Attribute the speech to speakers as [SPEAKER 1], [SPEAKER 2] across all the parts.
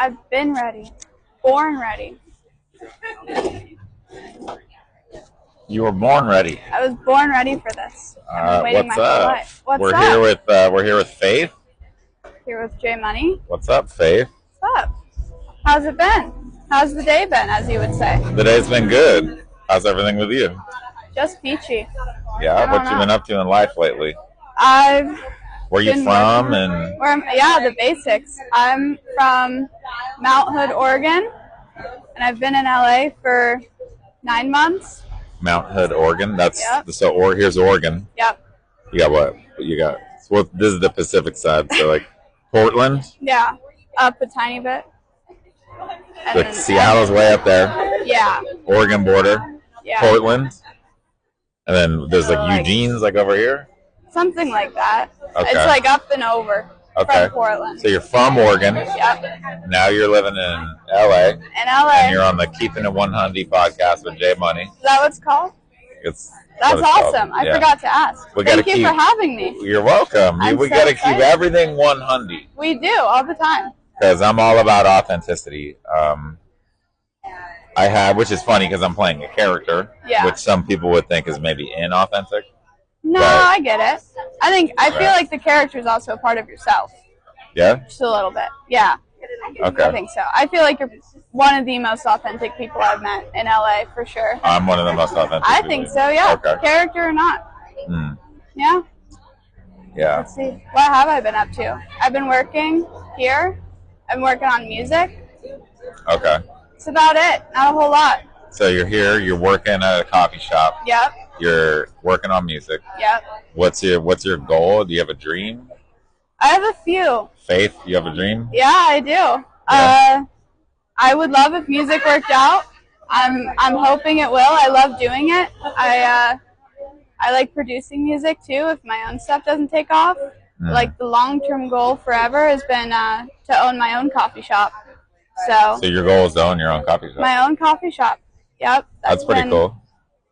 [SPEAKER 1] I've been ready. Born ready.
[SPEAKER 2] You were born ready.
[SPEAKER 1] I was born ready for this. I've been waiting
[SPEAKER 2] What's
[SPEAKER 1] my whole
[SPEAKER 2] up?
[SPEAKER 1] life. What's
[SPEAKER 2] we're
[SPEAKER 1] up?
[SPEAKER 2] Here with Faith.
[SPEAKER 1] Here with J Money.
[SPEAKER 2] What's up, Faith?
[SPEAKER 1] What's up? How's it been? How's the day been, as you would say?
[SPEAKER 2] The day's been good. How's everything with you?
[SPEAKER 1] Just peachy.
[SPEAKER 2] Yeah. What you been up to in life lately? Where you from?
[SPEAKER 1] The basics. I'm from Mount Hood, Oregon, and I've been in LA for 9 months.
[SPEAKER 2] Mount Hood, Oregon. Here's Oregon.
[SPEAKER 1] Yep.
[SPEAKER 2] You got what? You got. Well, this is the Pacific side, so like Portland.
[SPEAKER 1] Yeah, up a tiny bit.
[SPEAKER 2] Like Seattle's way up there.
[SPEAKER 1] Yeah.
[SPEAKER 2] Oregon border.
[SPEAKER 1] Yeah.
[SPEAKER 2] Portland. And then there's like Eugene's like over here.
[SPEAKER 1] Something like that.
[SPEAKER 2] Okay.
[SPEAKER 1] It's like up and over from Portland.
[SPEAKER 2] So you're from Oregon.
[SPEAKER 1] Yep.
[SPEAKER 2] Now you're living in LA.
[SPEAKER 1] In LA.
[SPEAKER 2] And you're on the Keeping It 100 podcast with J Money.
[SPEAKER 1] Is that what it's called? That's awesome. I forgot to ask. Thank you for having me.
[SPEAKER 2] You're welcome. We got to keep everything 100.
[SPEAKER 1] We do all the time.
[SPEAKER 2] Because I'm all about authenticity. Which is funny because I'm playing a character, which some people would think is maybe inauthentic.
[SPEAKER 1] No, I get it. I feel like the character is also a part of yourself.
[SPEAKER 2] Yeah?
[SPEAKER 1] Just a little bit. Yeah.
[SPEAKER 2] Okay.
[SPEAKER 1] I think so. I feel like you're one of the most authentic people I've met in LA, for sure.
[SPEAKER 2] I'm one of the most authentic
[SPEAKER 1] I think so, yeah.
[SPEAKER 2] Okay.
[SPEAKER 1] Character or not. Yeah?
[SPEAKER 2] Yeah.
[SPEAKER 1] Let's see. What have I been up to? I've been working here. I've been working on music.
[SPEAKER 2] Okay.
[SPEAKER 1] That's about it. Not a whole lot.
[SPEAKER 2] So you're here, you're working at a coffee shop.
[SPEAKER 1] Yep.
[SPEAKER 2] You're working on music.
[SPEAKER 1] Yep.
[SPEAKER 2] What's your goal? Do you have a dream?
[SPEAKER 1] I have a few.
[SPEAKER 2] Faith, you have a dream?
[SPEAKER 1] Yeah, I do. Yeah. I would love if music worked out. I'm hoping it will. I love doing it. I like producing music too if my own stuff doesn't take off. Like the long-term goal forever has been to own my own coffee shop. So
[SPEAKER 2] your goal is to own your own coffee shop?
[SPEAKER 1] My own coffee shop. Yep.
[SPEAKER 2] That's pretty cool.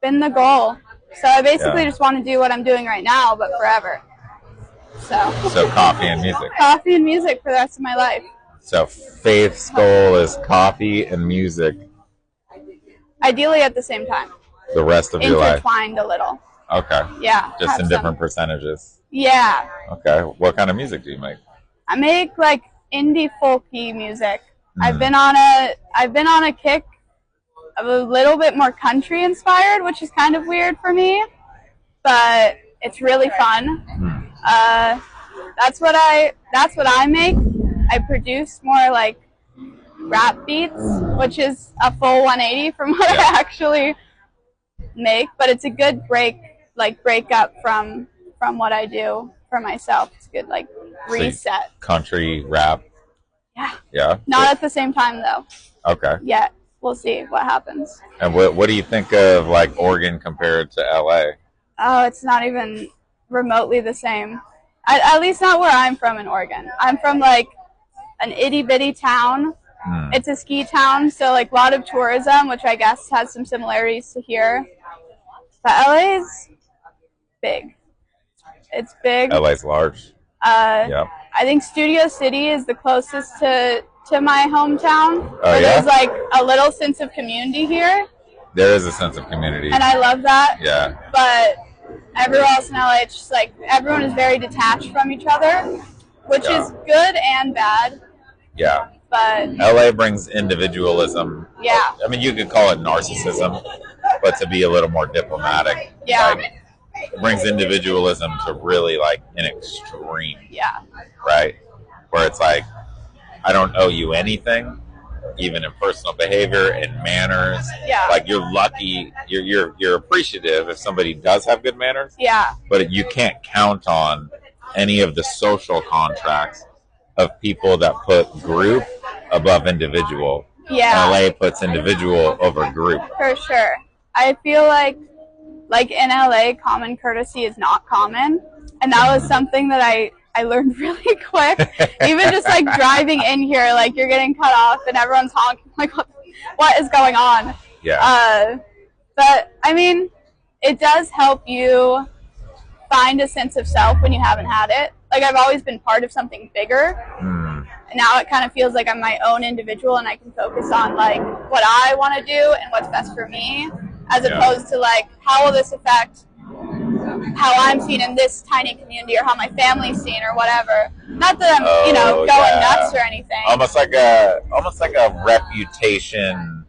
[SPEAKER 1] Been the goal. So I basically just want to do what I'm doing right now, but forever. So
[SPEAKER 2] coffee and music.
[SPEAKER 1] Coffee and music for the rest of my life.
[SPEAKER 2] So Faith's goal is coffee and music.
[SPEAKER 1] Ideally at the same time.
[SPEAKER 2] The rest of your life.
[SPEAKER 1] Intertwined a little.
[SPEAKER 2] Okay.
[SPEAKER 1] Yeah.
[SPEAKER 2] Just in different percentages.
[SPEAKER 1] Yeah.
[SPEAKER 2] Okay. What kind of music do you make?
[SPEAKER 1] I make like indie folky music. I've been on a kick of a little bit more country inspired, which is kind of weird for me, but it's really fun. That's what I make. I produce more like rap beats, which is a full 180 from what I actually make, but it's a good break up from what I do for myself. It's a good reset.
[SPEAKER 2] So country rap.
[SPEAKER 1] Yeah.
[SPEAKER 2] Yeah.
[SPEAKER 1] Not at the same time though.
[SPEAKER 2] Okay.
[SPEAKER 1] Yet. We'll see what happens.
[SPEAKER 2] And what do you think of like Oregon compared to LA?
[SPEAKER 1] Oh, it's not even remotely the same. At least not where I'm from in Oregon. I'm from like an itty bitty town. It's a ski town, so like a lot of tourism, which I guess has some similarities to here. But LA's big. It's big.
[SPEAKER 2] LA's large.
[SPEAKER 1] Yeah. I think Studio City is the closest to my hometown.
[SPEAKER 2] Oh, yeah?
[SPEAKER 1] There's like a little sense of community here.
[SPEAKER 2] There is a sense of community.
[SPEAKER 1] And I love that.
[SPEAKER 2] Yeah.
[SPEAKER 1] But everywhere else in LA, it's just like everyone is very detached from each other, which is good and bad.
[SPEAKER 2] Yeah.
[SPEAKER 1] But
[SPEAKER 2] LA brings individualism.
[SPEAKER 1] Yeah.
[SPEAKER 2] I mean, you could call it narcissism, but to be a little more diplomatic.
[SPEAKER 1] Yeah.
[SPEAKER 2] It brings individualism to really like an extreme.
[SPEAKER 1] Yeah.
[SPEAKER 2] Right? Where it's like, I don't owe you anything, even in personal behavior and manners.
[SPEAKER 1] Yeah.
[SPEAKER 2] Like you're lucky, you're appreciative if somebody does have good manners.
[SPEAKER 1] Yeah.
[SPEAKER 2] But you can't count on any of the social contracts of people that put group above individual.
[SPEAKER 1] Yeah.
[SPEAKER 2] LA puts individual over group.
[SPEAKER 1] For sure. I feel like in LA, common courtesy is not common. And that was something that I learned really quick. Even just like driving in here, like you're getting cut off and everyone's honking, like what is going on?
[SPEAKER 2] Yeah.
[SPEAKER 1] But I mean, it does help you find a sense of self when you haven't had it. Like I've always been part of something bigger. now it kind of feels like I'm my own individual and I can focus on like what I want to do and what's best for me, as opposed to like how will this affect how I'm seen in this tiny community or how my family's seen or whatever. Not that I'm going nuts or anything.
[SPEAKER 2] Almost like a reputation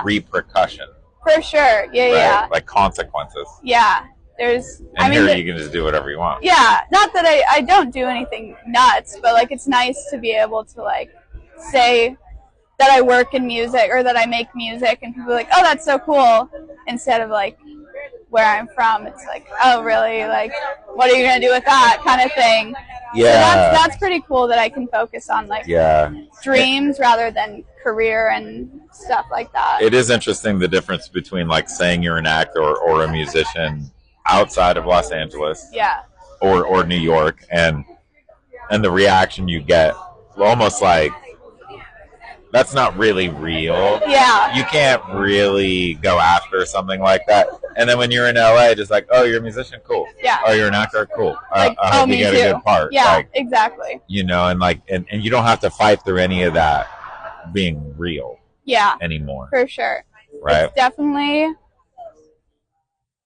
[SPEAKER 2] repercussion.
[SPEAKER 1] For sure. Yeah.
[SPEAKER 2] Like consequences.
[SPEAKER 1] Yeah. Here
[SPEAKER 2] you can just do whatever you want.
[SPEAKER 1] Yeah. Not that I don't do anything nuts, but like it's nice to be able to like say that I work in music or that I make music and people are like, oh, that's so cool, instead of like where I'm from, it's like, oh, really? Like, what are you going to do with that kind of thing? Yeah. So that's pretty cool that I can focus on like dreams rather than career and stuff like that.
[SPEAKER 2] It is interesting the difference between like saying you're an actor or a musician outside of Los Angeles or New York and the reaction you get, almost like that's not really real.
[SPEAKER 1] Yeah.
[SPEAKER 2] You can't really go after something like that. And then when you're in LA, just like, oh, you're a musician? Cool.
[SPEAKER 1] Yeah.
[SPEAKER 2] Oh, you're an actor? Cool.
[SPEAKER 1] Like,
[SPEAKER 2] I hope you get a good part.
[SPEAKER 1] Yeah,
[SPEAKER 2] like,
[SPEAKER 1] exactly.
[SPEAKER 2] You know, and like, and you don't have to fight through any of that being real.
[SPEAKER 1] Yeah.
[SPEAKER 2] Anymore.
[SPEAKER 1] For sure.
[SPEAKER 2] Right.
[SPEAKER 1] It's definitely,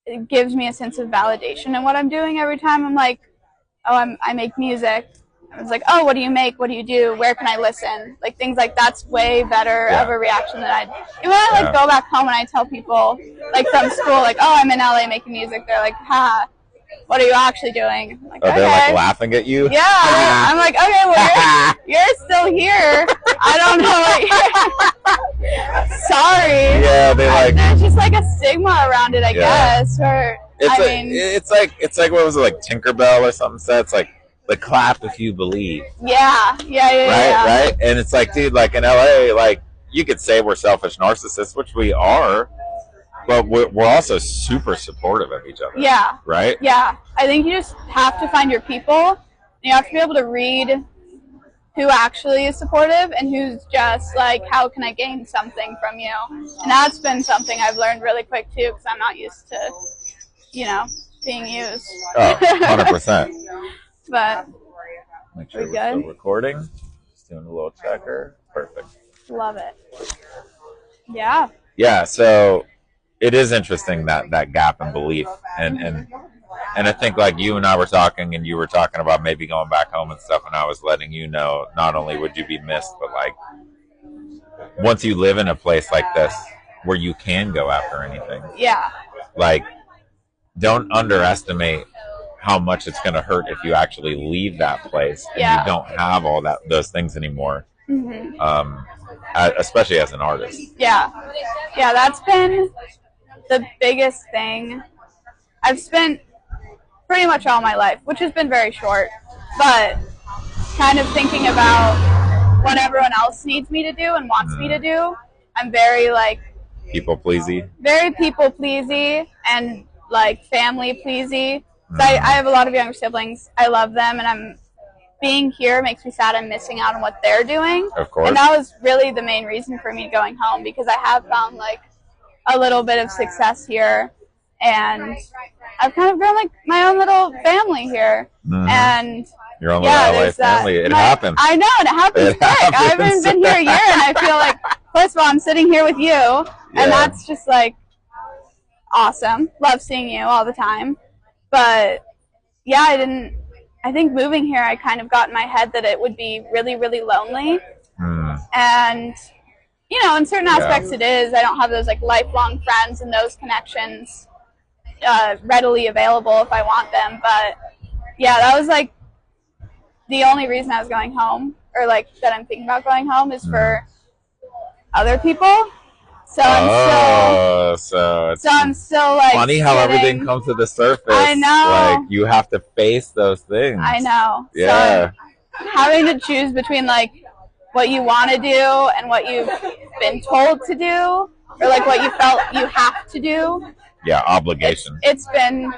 [SPEAKER 1] it gives me a sense of validation in what I'm doing every time I'm like, oh, I make music. I was like, oh, what do you make? What do you do? Where can I listen? Like things like that's way better of a reaction than even when I like go back home and I tell people like from school, like, oh, I'm in LA making music. They're like, ha, what are you actually doing? I'm like, okay.
[SPEAKER 2] They're like laughing at you?
[SPEAKER 1] Yeah. I'm like, okay, well, you're still here. I don't know what you're sorry.
[SPEAKER 2] Yeah,
[SPEAKER 1] there's just like a stigma around it, I guess. Or
[SPEAKER 2] it's like what was it, like Tinkerbell or something said? It's like clap if you believe.
[SPEAKER 1] Yeah.
[SPEAKER 2] Right? And it's like, dude, like in LA, like you could say we're selfish narcissists, which we are, but we're also super supportive of each other.
[SPEAKER 1] Yeah.
[SPEAKER 2] Right?
[SPEAKER 1] Yeah. I think you just have to find your people. You have to be able to read who actually is supportive and who's just like, how can I gain something from you? And that's been something I've learned really quick too, because I'm not used to, being used.
[SPEAKER 2] Oh, 100%.
[SPEAKER 1] But
[SPEAKER 2] make sure we're still recording. Just doing a little checker. Perfect.
[SPEAKER 1] Love it. Yeah.
[SPEAKER 2] Yeah, so it is interesting that gap in belief, and I think like you and I were talking, and you were talking about maybe going back home and stuff, and I was letting you know not only would you be missed, but like once you live in a place like this where you can go after anything.
[SPEAKER 1] Yeah.
[SPEAKER 2] Like, don't underestimate how much it's going to hurt if you actually leave that place and you don't have all those things anymore. Mm-hmm. Especially as an artist. Yeah,
[SPEAKER 1] that's been the biggest thing. I've spent pretty much all my life, which has been very short, but kind of thinking about what everyone else needs me to do and wants me to do. I'm very like
[SPEAKER 2] people pleasy.
[SPEAKER 1] Very people pleasy and like family pleasy. So I have a lot of younger siblings. I love them, and being here makes me sad. I'm missing out on what they're doing.
[SPEAKER 2] Of course.
[SPEAKER 1] And that was really the main reason for me going home, because I have found like a little bit of success here, and I've kind of grown like my own little family here. Mm-hmm. And
[SPEAKER 2] your own little LA family. It happens.
[SPEAKER 1] I know, and it happens quick. I haven't been here a year, and I feel like, first of all, I'm sitting here with you, and that's just like awesome. Love seeing you all the time. But yeah, I think moving here, I kind of got in my head that it would be really, really lonely. And, in certain aspects it is. I don't have those like lifelong friends and those connections readily available if I want them. But yeah, that was like the only reason I was going home, or like that I'm thinking about going home, is for other people. So I'm still like
[SPEAKER 2] funny how everything comes to the surface.
[SPEAKER 1] I know.
[SPEAKER 2] Like you have to face those things.
[SPEAKER 1] I know.
[SPEAKER 2] Yeah.
[SPEAKER 1] So having to choose between like what you want to do and what you've been told to do, or like what you felt you have to do.
[SPEAKER 2] Yeah, obligation.
[SPEAKER 1] It's been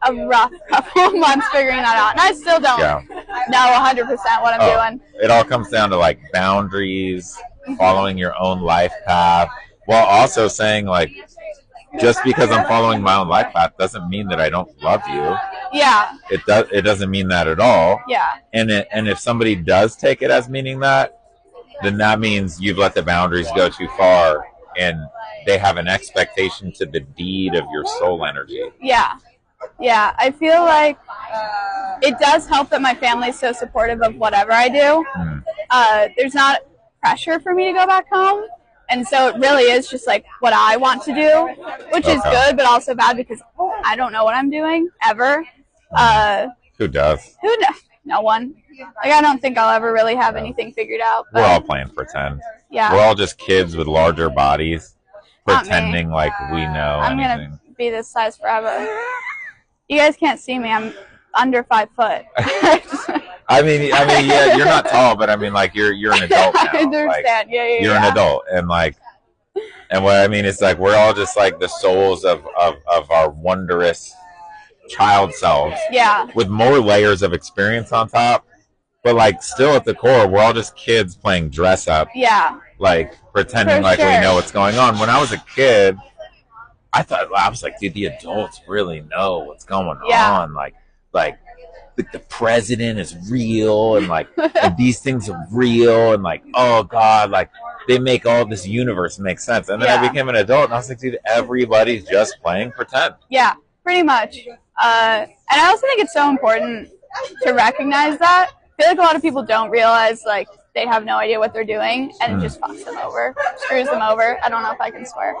[SPEAKER 1] a rough couple of months figuring that out, and I still don't know 100% what I'm doing.
[SPEAKER 2] It all comes down to like boundaries, following your own life path, while also saying like, just because I'm following my own life path doesn't mean that I don't love you.
[SPEAKER 1] Yeah.
[SPEAKER 2] It doesn't mean that at all.
[SPEAKER 1] Yeah.
[SPEAKER 2] And if somebody does take it as meaning that, then that means you've let the boundaries go too far, and they have an expectation to the deed of your soul energy.
[SPEAKER 1] Yeah. Yeah. I feel like it does help that my family is so supportive of whatever I do. There's not pressure for me to go back home. And so it really is just like what I want to do, which is good, but also bad because I don't know what I'm doing ever.
[SPEAKER 2] Who does?
[SPEAKER 1] No one. Like, I don't think I'll ever really have anything figured out. But,
[SPEAKER 2] we're all playing pretend.
[SPEAKER 1] Yeah.
[SPEAKER 2] We're all just kids with larger bodies pretending like we know
[SPEAKER 1] I'm
[SPEAKER 2] anything.
[SPEAKER 1] going to be this size forever. You guys can't see me. I'm under 5 foot.
[SPEAKER 2] I mean, yeah, you're not tall, but I mean, like, you're an adult now.
[SPEAKER 1] I understand.
[SPEAKER 2] Like, you're an adult, and like, and what I mean is like we're all just like the souls of our wondrous child selves.
[SPEAKER 1] Yeah.
[SPEAKER 2] With more layers of experience on top, but like still at the core, we're all just kids playing dress up.
[SPEAKER 1] Yeah.
[SPEAKER 2] Like pretending like we know what's going on. When I was a kid, I was like, dude, the adults really know what's going on. Like the president is real, and like and these things are real, and like, oh God, like they make all this universe make sense. And then I became an adult, and I was like, dude, everybody's just playing pretend.
[SPEAKER 1] Yeah, pretty much. And I also think it's so important to recognize that. I feel like a lot of people don't realize like they have no idea what they're doing, and it just fucks them over, screws them over. I don't know if I can swear.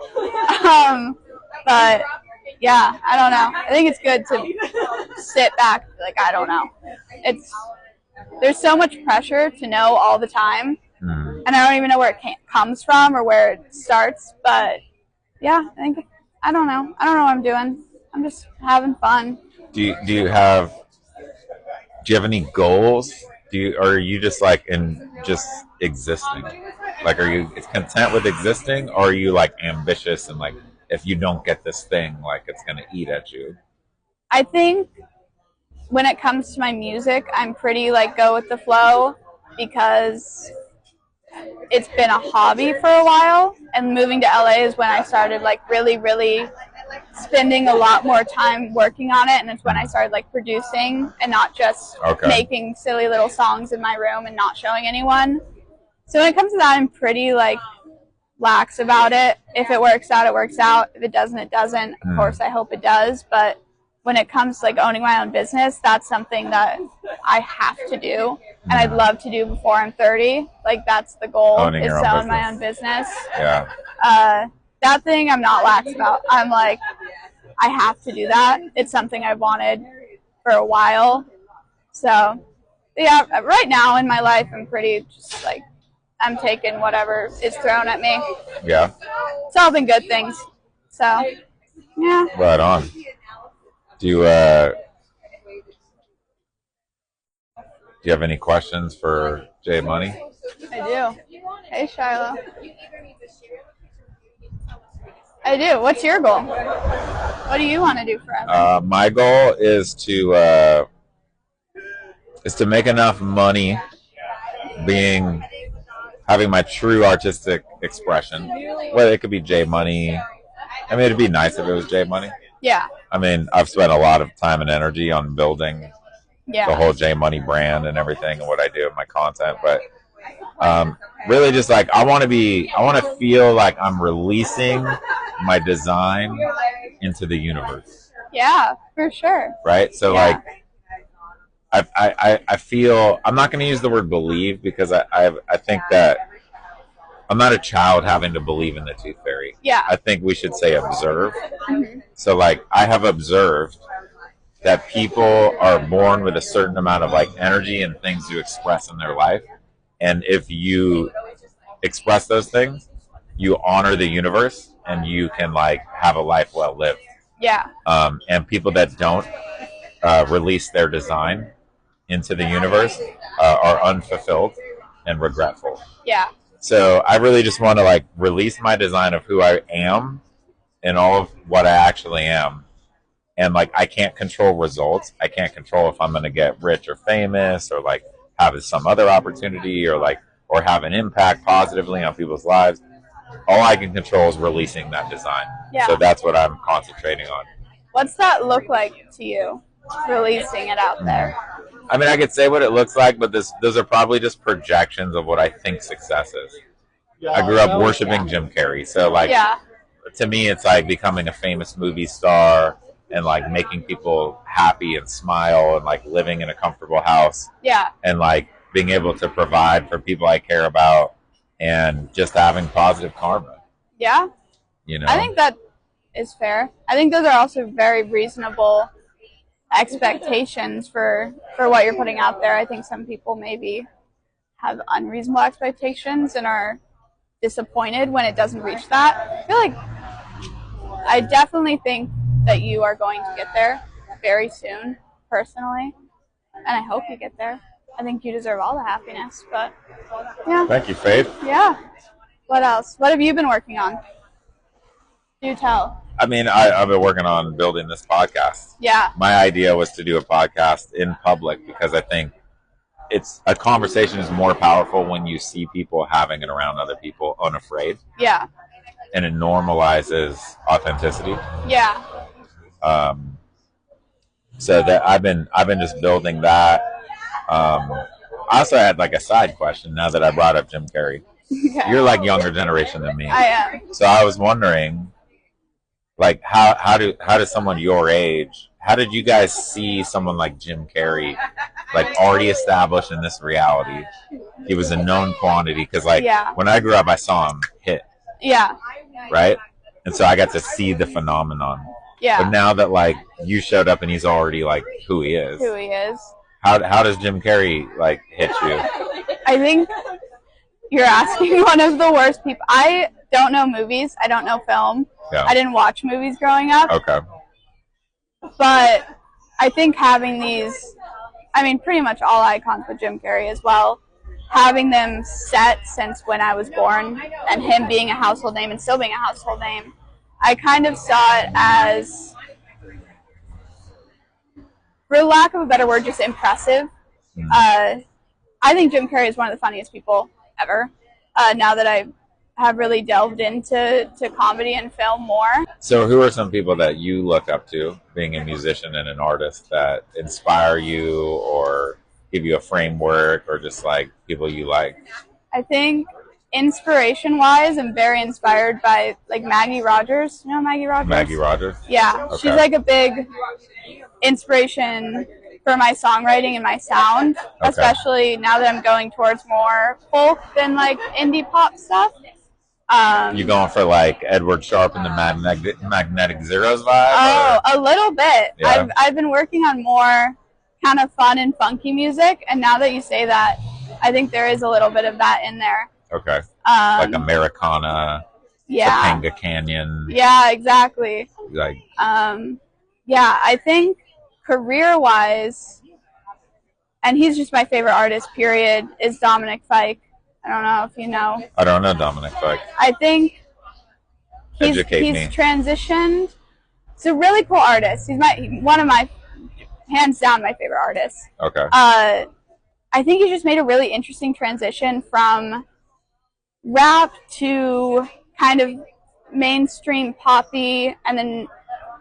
[SPEAKER 1] But yeah, I don't know. I think it's good to sit back, like, I don't know. There's so much pressure to know all the time, and I don't even know where it comes from or where it starts. But yeah, I don't know. I don't know what I'm doing. I'm just having fun.
[SPEAKER 2] Do you have any goals? Or are you just like just existing? Like, are you content with existing, or are you like ambitious and like, if you don't get this thing, like it's gonna eat at you?
[SPEAKER 1] I think when it comes to my music, I'm pretty like go with the flow because it's been a hobby for a while, and moving to LA is when I started like really, really spending a lot more time working on it, and it's when I started like producing and not just making silly little songs in my room and not showing anyone. So when it comes to that, I'm pretty like lax about it. If it works out, it works out. If it doesn't, it doesn't. Of course, I hope it does. But when it comes to like owning my own business, that's something that I have to do, and I'd love to do before I'm 30. Like, that's the goal, is to own my own business.
[SPEAKER 2] Yeah.
[SPEAKER 1] That thing I'm not lax about. I'm like, I have to do that. It's something I've wanted for a while. So yeah, right now in my life, I'm pretty just like, I'm taking whatever is thrown at me.
[SPEAKER 2] Yeah.
[SPEAKER 1] It's all been good things. So, yeah.
[SPEAKER 2] Right on. Do you have any questions for J Money?
[SPEAKER 1] I do. Hey, Shiloh. I do. What's your goal? What do you want to do forever?
[SPEAKER 2] My goal is to make enough money having my true artistic expression. Whether it could be J Money. I mean, it'd be nice if it was J Money.
[SPEAKER 1] Yeah.
[SPEAKER 2] I mean, I've spent a lot of time and energy on building the whole J Money brand and everything and what I do in my content. But really just like, I want to feel like I'm releasing my design into the universe.
[SPEAKER 1] Yeah, for sure.
[SPEAKER 2] Right? So like, I feel, I'm not going to use the word believe, because I think that I'm not a child having to believe in the tooth fairy.
[SPEAKER 1] Yeah.
[SPEAKER 2] I think we should say observe. So like, I have observed that people are born with a certain amount of like energy and things to express in their life. And if you express those things, you honor the universe and you can like have a life well lived.
[SPEAKER 1] Yeah.
[SPEAKER 2] And people that don't release their design into the universe are unfulfilled and regretful.
[SPEAKER 1] Yeah.
[SPEAKER 2] So I really just want to like release my design of who I am and all of what I actually am. And like, I can't control results. I can't control if I'm going to get rich or famous or like have some other opportunity or have an impact positively on people's lives. all I can control is releasing that design.
[SPEAKER 1] Yeah.
[SPEAKER 2] So that's what I'm concentrating on.
[SPEAKER 1] What's that look like to you, releasing it out there?
[SPEAKER 2] I mean, I could say what it looks like, but those are probably just projections of what I think success is. I grew up worshiping Jim Carrey, so like, to me, it's like becoming a famous movie star and like making people happy and smile and like living in a comfortable house.
[SPEAKER 1] Yeah.
[SPEAKER 2] And like being able to provide for people I care about and just having positive karma.
[SPEAKER 1] Yeah.
[SPEAKER 2] You know,
[SPEAKER 1] I think that is fair. I think those are also very reasonable expectations for what you're putting out there. I think some people maybe have unreasonable expectations and are disappointed when it doesn't reach that. I feel like I definitely think that you are going to get there very soon, personally, and I hope you get there. I think you deserve all the happiness, but yeah.
[SPEAKER 2] Thank you, Faith.
[SPEAKER 1] Yeah. What else? What have you been working on? Do tell.
[SPEAKER 2] I mean, I've been working on building this podcast.
[SPEAKER 1] Yeah.
[SPEAKER 2] My idea was to do a podcast in public because I think it's a conversation is more powerful when you see people having it around other people unafraid.
[SPEAKER 1] Yeah.
[SPEAKER 2] And it normalizes authenticity.
[SPEAKER 1] Yeah.
[SPEAKER 2] So that I've been just building that. I also had like a side question now that I brought up Jim Carrey. Okay. You're like younger generation than me.
[SPEAKER 1] I am.
[SPEAKER 2] So I was wondering, like, how does someone your age, how did you guys see someone like Jim Carrey, like already established in this reality? He was a known quantity because like when I grew up, I saw him hit.
[SPEAKER 1] Yeah.
[SPEAKER 2] Right? And so I got to see the phenomenon. Yeah. But now that like you showed up and he's already like who he is.
[SPEAKER 1] Who he is.
[SPEAKER 2] How does Jim Carrey like hit you?
[SPEAKER 1] I think you're asking one of the worst people. I don't know movies. I don't know film. Yeah. I didn't watch movies growing up.
[SPEAKER 2] Okay.
[SPEAKER 1] But I think having these, I mean, pretty much all icons with Jim Carrey as well, having them set since when I was born and him being a household name and still being a household name, I kind of saw it as, for lack of a better word, just impressive. I think Jim Carrey is one of the funniest people ever. Now that I have really delved into comedy and film more.
[SPEAKER 2] So who are some people that you look up to, being a musician and an artist, that inspire you or give you a framework, or just like people you like?
[SPEAKER 1] I think inspiration-wise, I'm very inspired by like Maggie Rogers. You know Maggie Rogers?
[SPEAKER 2] Maggie Rogers?
[SPEAKER 1] Yeah. Okay. She's like a big inspiration for my songwriting and my sound, especially now that I'm going towards more folk than like indie pop stuff.
[SPEAKER 2] You going for like Edward Sharpe and the Magnetic Zeros vibe?
[SPEAKER 1] Oh, a little bit. Yeah. I've been working on more kind of fun and funky music, and now that you say that, I think there is a little bit of that in there.
[SPEAKER 2] Okay. Like Americana,
[SPEAKER 1] yeah,
[SPEAKER 2] Topanga Canyon.
[SPEAKER 1] Yeah, exactly.
[SPEAKER 2] Like.
[SPEAKER 1] Yeah, I think career-wise, and he's just my favorite artist, period, is Dominic Fike. I don't know if you know.
[SPEAKER 2] I don't know Dominic Fike.
[SPEAKER 1] I think he's transitioned. He's a really cool artist. He's one of my, hands down, my favorite artists.
[SPEAKER 2] Okay.
[SPEAKER 1] I think he just made a really interesting transition from rap to kind of mainstream poppy, and then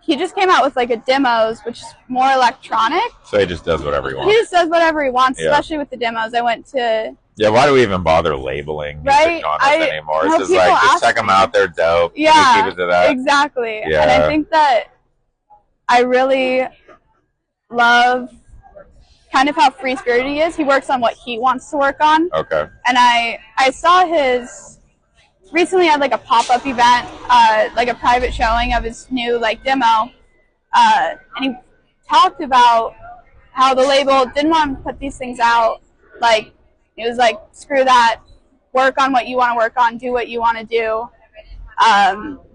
[SPEAKER 1] he just came out with like a demos, which is more electronic.
[SPEAKER 2] So he just does whatever he wants.
[SPEAKER 1] He just does whatever he wants, especially with the demos. I went to...
[SPEAKER 2] Yeah, why do we even bother labeling music genres anymore? It's just like, just check them out, they're dope.
[SPEAKER 1] Yeah,
[SPEAKER 2] keep it to that.
[SPEAKER 1] Exactly. Yeah. And I think that I really love kind of how free-spirited he is. He works on what he wants to work on.
[SPEAKER 2] Okay.
[SPEAKER 1] And I saw his... Recently had like a pop-up event, like a private showing of his new like demo. And he talked about how the label didn't want to put these things out. Like, it was like, screw that, work on what you want to work on, do what you want to do.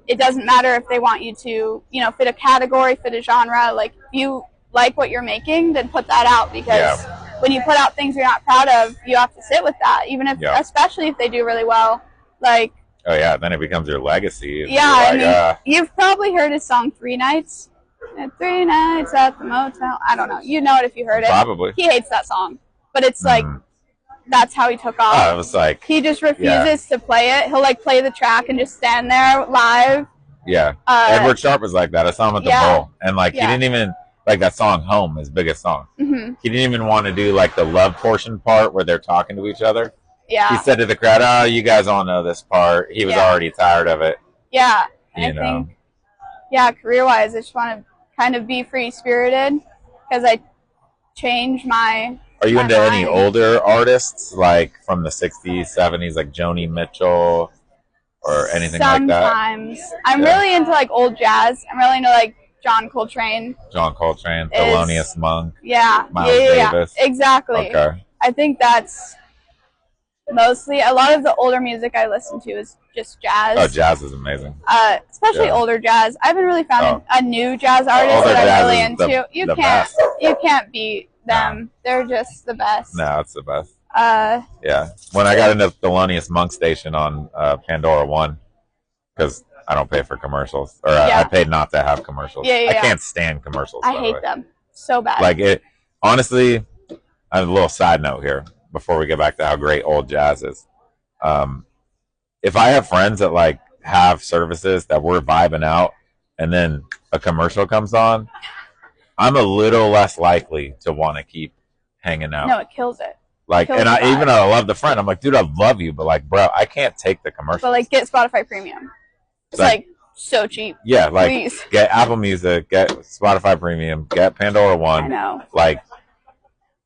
[SPEAKER 1] It doesn't matter if they want you to, fit a category, fit a genre. Like, if you like what you're making, then put that out, because when you put out things you're not proud of, you have to sit with that, even if, especially if they do really well. Like,
[SPEAKER 2] oh yeah, then it becomes your legacy.
[SPEAKER 1] Yeah, like, I mean, you've probably heard his song 3 Nights. 3 nights at the motel. I don't know. You know it if you heard it.
[SPEAKER 2] Probably.
[SPEAKER 1] He hates that song. But it's like that's how he took off.
[SPEAKER 2] Oh, it was like
[SPEAKER 1] he just refuses to play it. He'll like play the track and just stand there live.
[SPEAKER 2] Yeah, Edward Sharpe was like that. I saw him at the bowl, and like he didn't even like that song "Home," his biggest song.
[SPEAKER 1] Mm-hmm.
[SPEAKER 2] He didn't even want to do like the love portion part where they're talking to each other.
[SPEAKER 1] Yeah,
[SPEAKER 2] he said to the crowd, "Oh, you guys all know this part." He was already tired of it.
[SPEAKER 1] Yeah,
[SPEAKER 2] you know.
[SPEAKER 1] I think, career-wise, I just want to kind of be free-spirited because I change my.
[SPEAKER 2] Are you
[SPEAKER 1] my
[SPEAKER 2] into
[SPEAKER 1] mind.
[SPEAKER 2] any older artists, like from the 60s, 70s, like Joni Mitchell or anything like that?
[SPEAKER 1] Sometimes. I'm really into like old jazz. I'm really into like John Coltrane.
[SPEAKER 2] Thelonious Monk.
[SPEAKER 1] Yeah.
[SPEAKER 2] Miles Davis.
[SPEAKER 1] Exactly.
[SPEAKER 2] Okay.
[SPEAKER 1] I think that's mostly a lot of the older music I listen to is just jazz.
[SPEAKER 2] Oh, jazz is amazing.
[SPEAKER 1] Especially older jazz. I haven't really found a new jazz artist that I'm really into. You can't beat them. They're just the best.
[SPEAKER 2] No, it's the best. Yeah. When I got into Thelonious Monk Station on Pandora One, because I don't pay for commercials, or I paid not to have commercials. I can't stand commercials.
[SPEAKER 1] I hate them so bad.
[SPEAKER 2] Like it. Honestly, I have a little side note here before we get back to how great old jazz is. If I have friends that like have services that we're vibing out, and then a commercial comes on, I'm a little less likely to want to keep hanging out.
[SPEAKER 1] No, it kills it.
[SPEAKER 2] Like, and even though I love the friend, I'm like, dude, I love you, but like, bro, I can't take the commercial.
[SPEAKER 1] But like, get Spotify Premium. It's like so cheap.
[SPEAKER 2] Yeah, like
[SPEAKER 1] please.
[SPEAKER 2] Get Apple Music, get Spotify Premium, get Pandora One.
[SPEAKER 1] I know.
[SPEAKER 2] Like,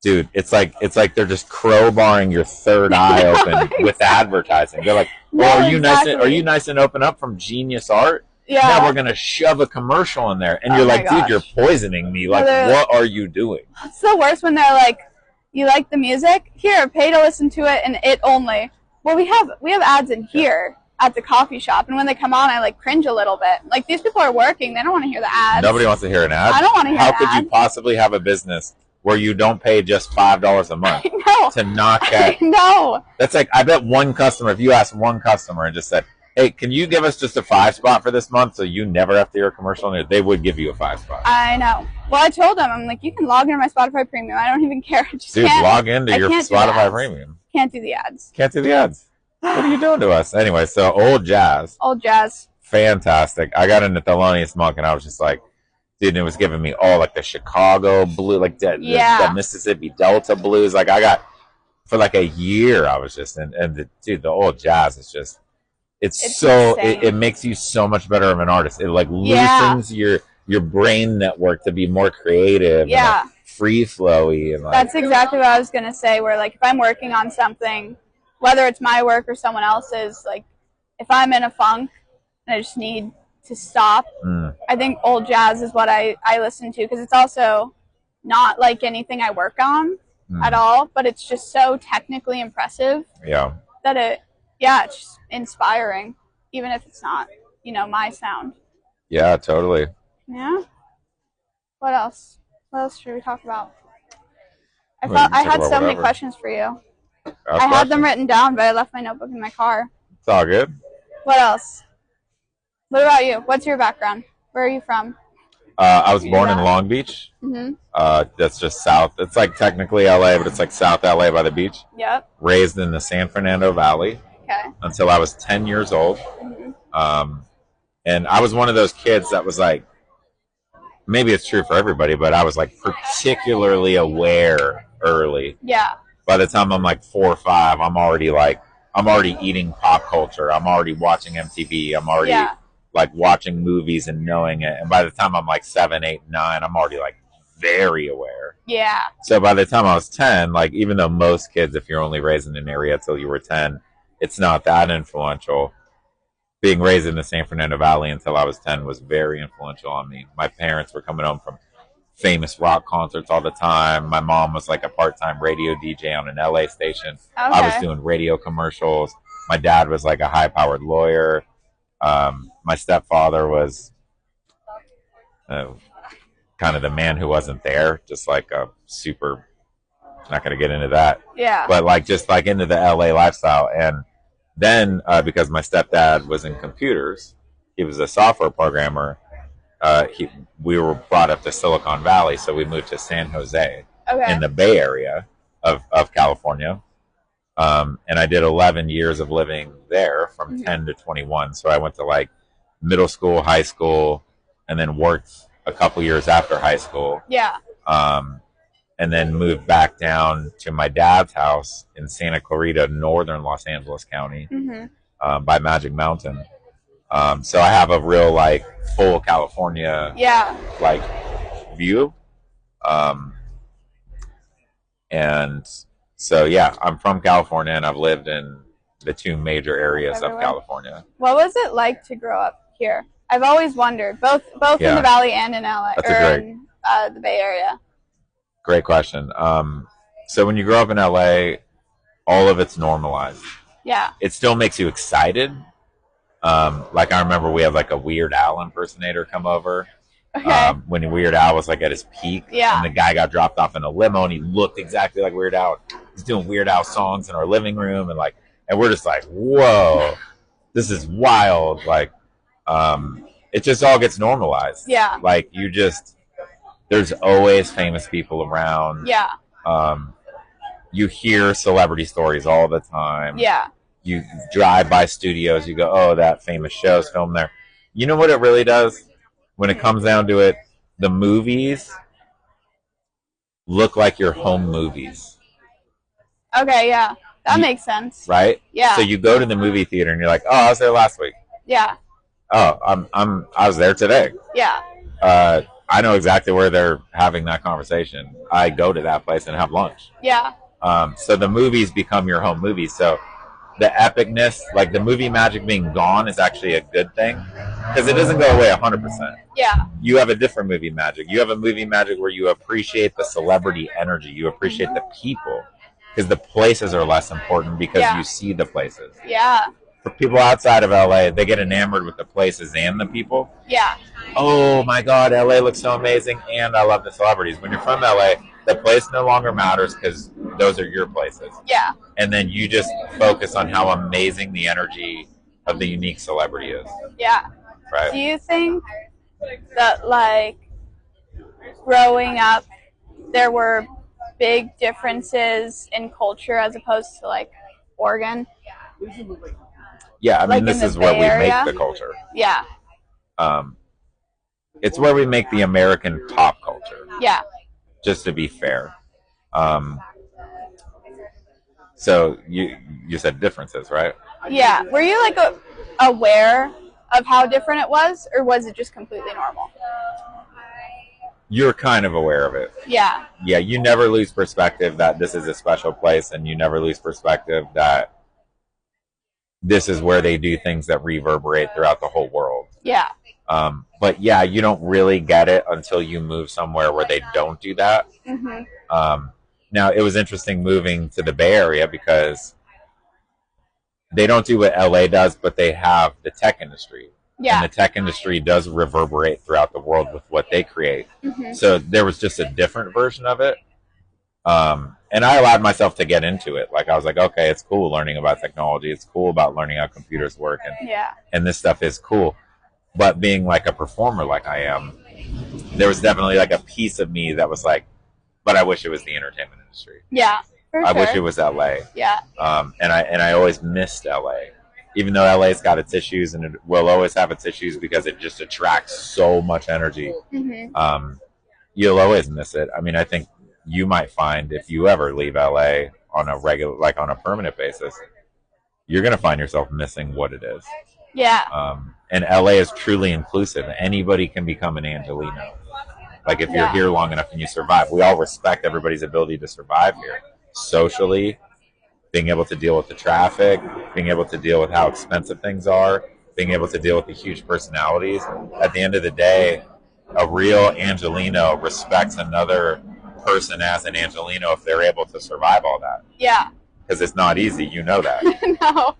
[SPEAKER 2] dude, it's like they're just crowbarring your third eye open with advertising. They're like, well, are you nice and open up from Genius Art?
[SPEAKER 1] Yeah.
[SPEAKER 2] Now we're gonna shove a commercial in there, and you're like, dude, you're poisoning me. Like, what are you doing?
[SPEAKER 1] It's the worst when they're like, you like the music? Here, pay to listen to it, and it only. Well, we have ads in here at the coffee shop, and when they come on, I like cringe a little bit. Like, these people are working; they don't want to hear the ads.
[SPEAKER 2] Nobody wants to hear an ad.
[SPEAKER 1] I don't want to hear.
[SPEAKER 2] How could you possibly have a business where you don't pay just $5 a month to not get?
[SPEAKER 1] No.
[SPEAKER 2] That's like, I bet one customer, if you asked one customer and just said, hey, can you give us just a 5 spot for this month so you never have to hear a commercial? And they would give you a 5 spot.
[SPEAKER 1] I know. Well, I told them, I'm like, you can log into my Spotify Premium. I don't even care.
[SPEAKER 2] Dude, log into your Spotify Premium.
[SPEAKER 1] Can't do the ads.
[SPEAKER 2] Can't do the ads. What are you doing to us? Anyway, so old jazz.
[SPEAKER 1] Old jazz.
[SPEAKER 2] Fantastic. I got into Thelonious Monk and I was just like, dude, it was giving me all like the Chicago blues, like the Mississippi Delta blues. Like I got, for like a year, I was just, dude, the old jazz is just, it's so it makes you so much better of an artist. It like loosens your brain network to be more creative, and like free flowy, and like,
[SPEAKER 1] that's exactly what I was gonna say. Where like if I'm working on something, whether it's my work or someone else's, like if I'm in a funk and I just need to stop, I think old jazz is what I listen to because it's also not like anything I work on at all, but it's just so technically impressive.
[SPEAKER 2] Yeah.
[SPEAKER 1] That it's just inspiring, even if it's not, my sound.
[SPEAKER 2] Yeah, totally.
[SPEAKER 1] Yeah. What else? What else should we talk about? I had so many questions for you. I had them written down, but I left my notebook in my car.
[SPEAKER 2] It's all good.
[SPEAKER 1] What else? What about you? What's your background? Where are you from?
[SPEAKER 2] I was born in Long Beach.
[SPEAKER 1] Mm-hmm.
[SPEAKER 2] That's just south. It's like technically LA, but it's like South LA by the beach.
[SPEAKER 1] Yep.
[SPEAKER 2] Raised in the San Fernando Valley.
[SPEAKER 1] Okay.
[SPEAKER 2] Until I was 10 years old. Mm-hmm. And I was one of those kids that was like, maybe it's true for everybody, but I was like particularly aware early.
[SPEAKER 1] Yeah.
[SPEAKER 2] By the time I'm like 4 or 5, I'm already eating pop culture. I'm already watching MTV. I'm already like watching movies and knowing it. And by the time I'm like 7, 8, 9, I'm already like very aware.
[SPEAKER 1] Yeah.
[SPEAKER 2] So by the time I was 10, like even though most kids, if you're only raised in an area till you were 10, it's not that influential. Being raised in the San Fernando Valley until I was 10 was very influential on me. My parents were coming home from famous rock concerts all the time. My mom was like a part-time radio DJ on an LA station. Okay. I was doing radio commercials. My dad was like a high-powered lawyer. My stepfather was kind of the man who wasn't there, just like a super, not going to get into that.
[SPEAKER 1] Yeah.
[SPEAKER 2] But like just like into the LA lifestyle. And then because my stepdad was in computers, he was a software programmer. We were brought up to Silicon Valley, so we moved to San Jose in the Bay Area of California. And I did 11 years of living there from
[SPEAKER 1] Mm-hmm.
[SPEAKER 2] 10 to 21. So I went to like middle school, high school, and then worked a couple years after high school.
[SPEAKER 1] Yeah.
[SPEAKER 2] And then moved back down to my dad's house in Santa Clarita, northern Los Angeles County,
[SPEAKER 1] Mm-hmm.
[SPEAKER 2] by Magic Mountain. So I have a real like full California
[SPEAKER 1] Yeah.
[SPEAKER 2] like view. And so yeah, I'm from California and I've lived in the two major areas
[SPEAKER 1] Everywhere.
[SPEAKER 2] of California.
[SPEAKER 1] What was it like to grow up here? I've always wondered, both
[SPEAKER 2] Yeah.
[SPEAKER 1] in the Valley and in LA,
[SPEAKER 2] That's
[SPEAKER 1] or
[SPEAKER 2] a great-
[SPEAKER 1] in the Bay Area.
[SPEAKER 2] Great question. So when you grow up in LA, all of it's normalized.
[SPEAKER 1] Yeah.
[SPEAKER 2] It still makes you excited. Like I remember we had like a Weird Al impersonator come over.
[SPEAKER 1] Okay.
[SPEAKER 2] When Weird Al was like at his peak,
[SPEAKER 1] Yeah.
[SPEAKER 2] and the guy got dropped off in a limo, and he looked exactly like Weird Al. He's doing Weird Al songs in our living room, and we're just like, whoa, this is wild. Like, it just all gets normalized.
[SPEAKER 1] Yeah.
[SPEAKER 2] Like there's always famous people around.
[SPEAKER 1] Yeah.
[SPEAKER 2] You hear celebrity stories all the time.
[SPEAKER 1] Yeah.
[SPEAKER 2] You drive by studios, you go, oh, that famous show's filmed there. You know what it really does? When it comes down to it, the movies look like your home movies,
[SPEAKER 1] Okay. Yeah. That makes sense.
[SPEAKER 2] right?
[SPEAKER 1] Yeah.
[SPEAKER 2] So you go to the movie theater and you're like, oh, I was there last week.
[SPEAKER 1] Yeah.
[SPEAKER 2] Oh, I was there today.
[SPEAKER 1] Yeah.
[SPEAKER 2] I know exactly where they're having that conversation. I go to that place and have lunch.
[SPEAKER 1] Yeah.
[SPEAKER 2] So the movies become your home movies. So the epicness, like the movie magic being gone, is actually a good thing because it doesn't go away 100%.
[SPEAKER 1] Yeah.
[SPEAKER 2] You have a different movie magic. You have a movie magic where you appreciate the celebrity energy. You appreciate the people because the places are less important because
[SPEAKER 1] Yeah.
[SPEAKER 2] you see the places.
[SPEAKER 1] Yeah.
[SPEAKER 2] For people outside of LA, they get enamored with the places and the people.
[SPEAKER 1] Yeah.
[SPEAKER 2] Oh my God, LA looks so amazing, and I love the celebrities. When you're from LA, the place no longer matters because those are your places.
[SPEAKER 1] Yeah.
[SPEAKER 2] And then you just focus on how amazing the energy of the unique celebrity is,
[SPEAKER 1] Yeah. Do
[SPEAKER 2] right?
[SPEAKER 1] you think that, like, growing up, there were big differences in culture as opposed to, like, Oregon?
[SPEAKER 2] Yeah, I mean,
[SPEAKER 1] Like
[SPEAKER 2] this
[SPEAKER 1] in the
[SPEAKER 2] is where
[SPEAKER 1] Bay
[SPEAKER 2] we
[SPEAKER 1] Area?
[SPEAKER 2] make the culture.
[SPEAKER 1] Yeah.
[SPEAKER 2] It's where we make the American pop culture,
[SPEAKER 1] Yeah.
[SPEAKER 2] just to be fair. So you said differences, right?
[SPEAKER 1] Yeah. Were you, like, aware of how different it was, or was it just completely normal?
[SPEAKER 2] You're kind of aware of it.
[SPEAKER 1] Yeah.
[SPEAKER 2] Yeah, you never lose perspective that this is a special place, and you never lose perspective that this is where they do things that reverberate throughout the whole world.
[SPEAKER 1] Yeah.
[SPEAKER 2] But yeah, you don't really get it until you move somewhere where they don't do that.
[SPEAKER 1] Mm-hmm.
[SPEAKER 2] Now, it was interesting moving to the Bay Area because they don't do what LA does, but they have the tech industry.
[SPEAKER 1] Yeah.
[SPEAKER 2] And the tech industry does reverberate throughout the world with what they create.
[SPEAKER 1] Mm-hmm.
[SPEAKER 2] So there was just a different version of it. And I allowed myself to get into it. Like, I was like, okay, it's cool learning about technology. It's cool about learning how computers work.
[SPEAKER 1] Yeah.
[SPEAKER 2] And this stuff is cool. But being like a performer like I am, there was definitely like a piece of me that was like, but I wish it was the entertainment industry.
[SPEAKER 1] Yeah. For
[SPEAKER 2] I
[SPEAKER 1] sure.
[SPEAKER 2] wish it was LA.
[SPEAKER 1] Yeah.
[SPEAKER 2] And I always missed LA. Even though LA's got its issues and it will always have its issues because it just attracts so much energy.
[SPEAKER 1] Mm-hmm.
[SPEAKER 2] You'll always miss it. I mean, I think you might find if you ever leave LA on a regular, like on a permanent basis, you're going to find yourself missing what it is.
[SPEAKER 1] Yeah.
[SPEAKER 2] And LA is truly inclusive. Anybody can become an Angelino. Like if you're
[SPEAKER 1] Yeah.
[SPEAKER 2] here long enough and you survive, we all respect everybody's ability to survive here socially, being able to deal with the traffic, being able to deal with how expensive things are, being able to deal with the huge personalities. At the end of the day, a real Angelino respects another person as an Angelino if they're able to survive all that.
[SPEAKER 1] Yeah.
[SPEAKER 2] Because it's not easy, you know that.
[SPEAKER 1] No.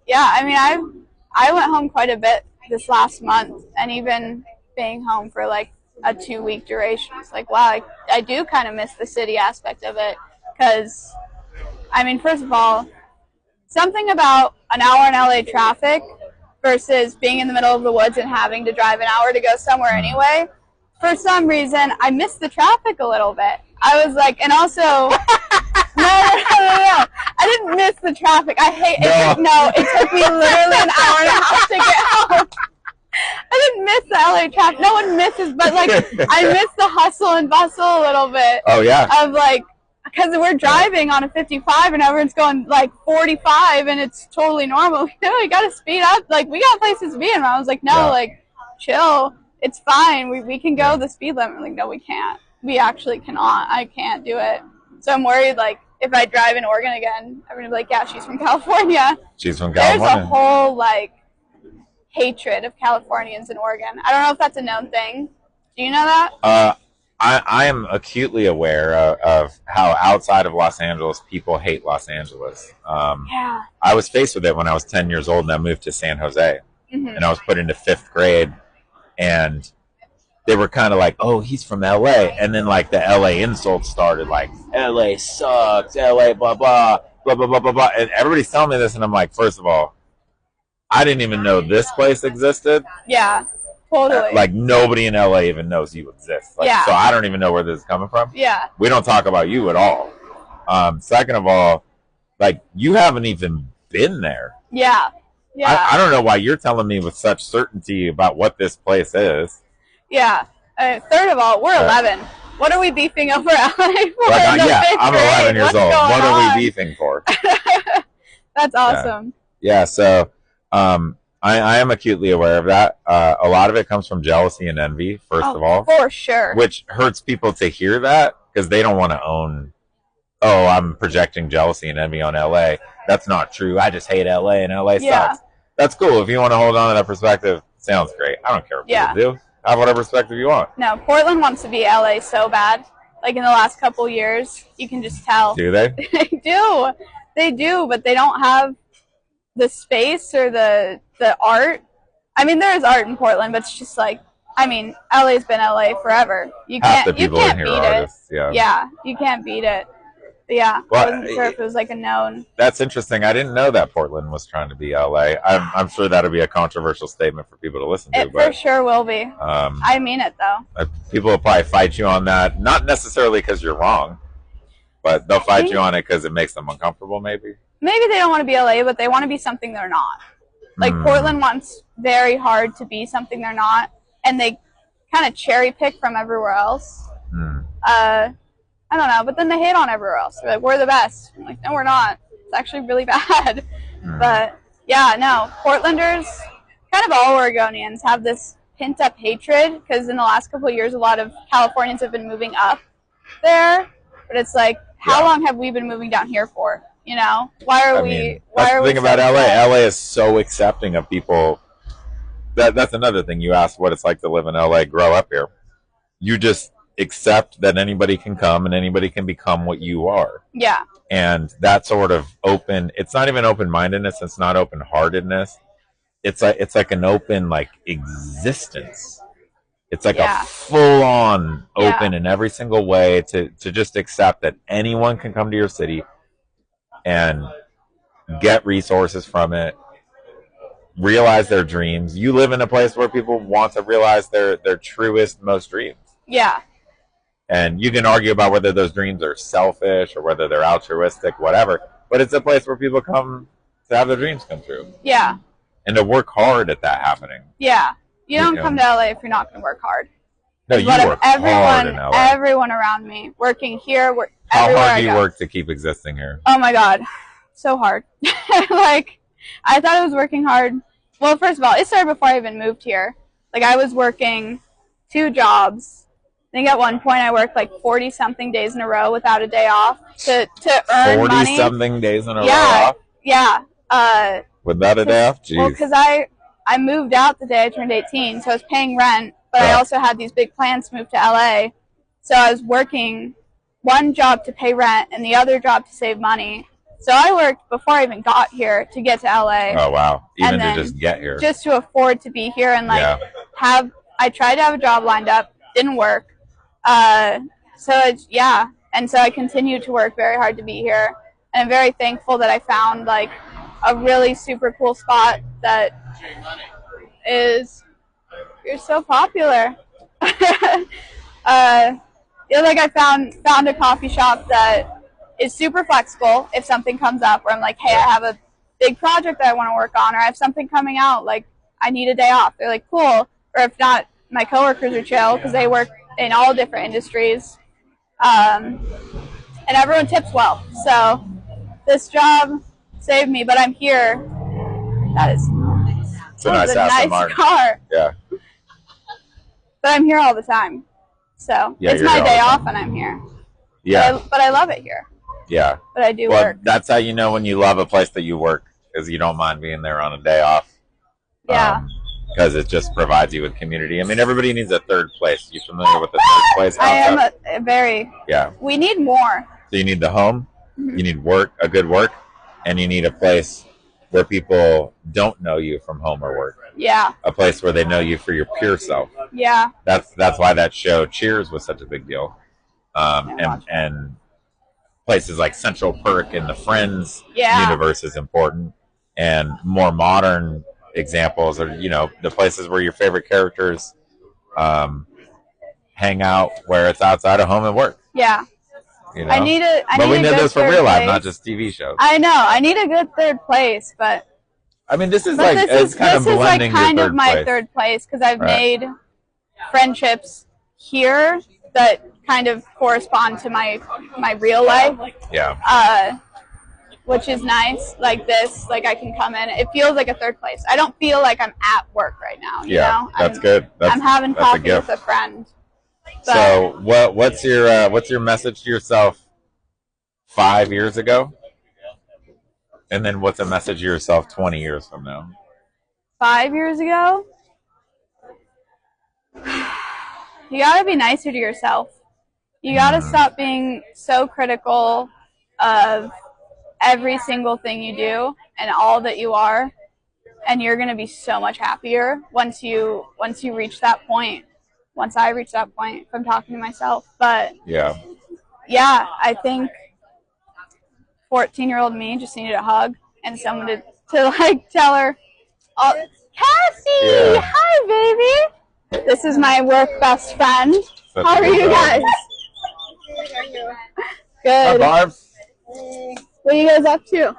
[SPEAKER 1] Yeah, I mean, I went home quite a bit this last month, and even being home for like a 2-week duration, it's like, wow, I do kind of miss the city aspect of it. Because, I mean, first of all, something about an hour in LA traffic versus being in the middle of the woods and having to drive an hour to go somewhere anyway, for some reason, I missed the traffic a little bit. I was like, and also, no, No. I didn't miss the traffic. I hate it. No, it took me literally an hour and a half to get home. I didn't miss the LA traffic. No one misses, but like I missed the hustle and bustle a little bit.
[SPEAKER 2] Oh yeah.
[SPEAKER 1] Of like, because we're driving on a 55 and everyone's going like 45 and it's totally normal. You gotta speed up. Like we got places to be in. I was like, no, like chill. It's fine. We can go the speed limit. I'm like, no, we can't. We actually cannot. I can't do it. So I'm worried like if I drive in Oregon again, I'm gonna be like, yeah, she's from California.
[SPEAKER 2] She's from California.
[SPEAKER 1] There's a whole like hatred of Californians in Oregon. I don't know if that's a known thing. Do you know that?
[SPEAKER 2] I am acutely aware of how outside of Los Angeles people hate Los Angeles.
[SPEAKER 1] Yeah.
[SPEAKER 2] I was faced with it when I was 10 years old and I moved to San Jose. And I was put into 5th grade and they were kind of like, oh, he's from LA. And then like the LA insults started like, LA sucks, LA blah, blah, blah, blah, blah, blah, blah. And everybody's telling me this and I'm like, first of all, I didn't even know this place existed.
[SPEAKER 1] Yeah, totally.
[SPEAKER 2] Like nobody in LA even knows you exist. Like, so I don't even know where this is coming from.
[SPEAKER 1] Yeah.
[SPEAKER 2] We don't talk about you at all. Second of all, like you haven't even been there.
[SPEAKER 1] Yeah. Yeah.
[SPEAKER 2] I don't know why you're telling me with such certainty about what this place is.
[SPEAKER 1] Yeah. Third of all, we're 11. What are we beefing over LA for?
[SPEAKER 2] Like, I'm 11 years old. What are we beefing for?
[SPEAKER 1] That's awesome.
[SPEAKER 2] Yeah, so I am acutely aware of that. A lot of it comes from jealousy and envy, first of all.
[SPEAKER 1] For sure.
[SPEAKER 2] Which hurts people to hear that because they don't want to own, oh, I'm projecting jealousy and envy on LA. That's not true. I just hate LA and LA sucks. That's cool. If you want to hold on to that perspective, sounds great. I don't care what people do. Have whatever perspective you want.
[SPEAKER 1] No, Portland wants to be LA so bad. Like in the last couple years, you can just tell.
[SPEAKER 2] Do they?
[SPEAKER 1] They do. They do, but they don't have the space or the art. I mean, there is art in Portland, but it's just like, I mean, LA's been LA forever. You can't beat it. Yeah, you can't beat it. But yeah, well, I wasn't sure if it was like a known.
[SPEAKER 2] That's interesting. I didn't know that Portland was trying to be LA. I'm sure that'll be a controversial statement for people to listen to.
[SPEAKER 1] It for sure will be. I mean it though.
[SPEAKER 2] People will probably fight you on that, not necessarily because you're wrong, but they'll fight you on it because it makes them uncomfortable. Maybe
[SPEAKER 1] they don't want to be LA, but they want to be something they're not. Like Portland wants very hard to be something they're not, and they kind of cherry pick from everywhere else. I don't know, but then they hate on everywhere else. They're like, we're the best. I'm like, no, we're not. It's actually really bad. But yeah, no, Portlanders, kind of all Oregonians have this pent-up hatred because in the last couple of years, a lot of Californians have been moving up there. But it's like, how long have we been moving down here for? You know, why are we?
[SPEAKER 2] That's the thing about LA. LA is so accepting of people. That's another thing. You asked what it's like to live in LA, grow up here. You just accept that anybody can come and anybody can become what you are.
[SPEAKER 1] Yeah.
[SPEAKER 2] And that sort of open. It's not even open-mindedness. It's not open-heartedness. It's like an open like existence. It's like a full-on open in every single way to just accept that anyone can come to your city and get resources from it, realize their dreams. You live in a place where people want to realize their truest, most dreams.
[SPEAKER 1] Yeah.
[SPEAKER 2] And you can argue about whether those dreams are selfish or whether they're altruistic, whatever. But it's a place where people come to have their dreams come true.
[SPEAKER 1] Yeah.
[SPEAKER 2] And to work hard at that happening.
[SPEAKER 1] Yeah. You don't come to LA if you're not going to work hard.
[SPEAKER 2] No, you work hard in LA.
[SPEAKER 1] Everyone around me working here.
[SPEAKER 2] How hard do you work to keep existing here?
[SPEAKER 1] Oh my God. So hard. Like, I thought I was working hard. Well, first of all, it started before I even moved here. Like, I was working 2 jobs. I think at one point I worked like 40-something days in a row without a day off to earn
[SPEAKER 2] 40
[SPEAKER 1] money.
[SPEAKER 2] 40-something days in a row off?
[SPEAKER 1] Yeah.
[SPEAKER 2] Without a day off? Jeez.
[SPEAKER 1] Well, because I moved out the day I turned 18, so I was paying rent, but I also had these big plans to move to LA. So I was working one job to pay rent and the other job to save money. So I worked before I even got here to get to LA.
[SPEAKER 2] Oh, wow. Even to just get here.
[SPEAKER 1] Just to afford to be here and like I tried to have a job lined up, didn't work. And so I continued to work very hard to be here. And I'm very thankful that I found like a really super cool spot that you're so popular. Like I found a coffee shop that is super flexible if something comes up where I'm like, hey, I have a big project that I want to work on, or I have something coming out, like I need a day off. They're like, cool. Or if not, my coworkers are chill because they work in all different industries. And everyone tips well. So this job saved me, but I'm here. That is
[SPEAKER 2] It's a nice
[SPEAKER 1] car.
[SPEAKER 2] Yeah.
[SPEAKER 1] But I'm here all the time. So
[SPEAKER 2] Yeah,
[SPEAKER 1] it's my day off and I'm here.
[SPEAKER 2] Yeah.
[SPEAKER 1] But I love it here.
[SPEAKER 2] Yeah.
[SPEAKER 1] But I do work.
[SPEAKER 2] That's how you know when you love a place that you work, is you don't mind being there on a day off.
[SPEAKER 1] Yeah.
[SPEAKER 2] Because it just provides you with community. I mean, everybody needs a third place. You familiar with the third place concept?
[SPEAKER 1] I am a very...
[SPEAKER 2] Yeah.
[SPEAKER 1] We need more.
[SPEAKER 2] So you need the home, you need work, a good work, and you need a place where people don't know you from home or work.
[SPEAKER 1] Yeah.
[SPEAKER 2] A place where they know you for your pure self.
[SPEAKER 1] Yeah.
[SPEAKER 2] That's why that show Cheers was such a big deal. And places like Central Perk and the Friends universe is important. And more modern examples are, the places where your favorite characters hang out, where it's outside of home and work.
[SPEAKER 1] Yeah.
[SPEAKER 2] But we need this for real life, not just TV shows.
[SPEAKER 1] I know. I need a good third place, but
[SPEAKER 2] I mean, this is kind of blending
[SPEAKER 1] kind
[SPEAKER 2] your
[SPEAKER 1] of my third place because I've made friendships here that kind of correspond to my real life.
[SPEAKER 2] Yeah.
[SPEAKER 1] Which is nice. Like this, like I can come in. It feels like a third place. I don't feel like I'm at work right now. You know?
[SPEAKER 2] That's good.
[SPEAKER 1] I'm having coffee with a friend. But,
[SPEAKER 2] so what's your message to yourself 5 years ago? And then what's a message to yourself 20 years from now?
[SPEAKER 1] 5 years ago? You gotta be nicer to yourself. You gotta stop being so critical of every single thing you do and all that you are. And you're gonna be so much happier once you reach that point. Once I reach that point from talking to myself. But yeah, I think 14-year-old me just needed a hug and someone to like tell her, oh, Cassie, hi baby. This is my work best friend. How are you guys? Good.
[SPEAKER 2] Hi, Barb.
[SPEAKER 1] What are you guys up to?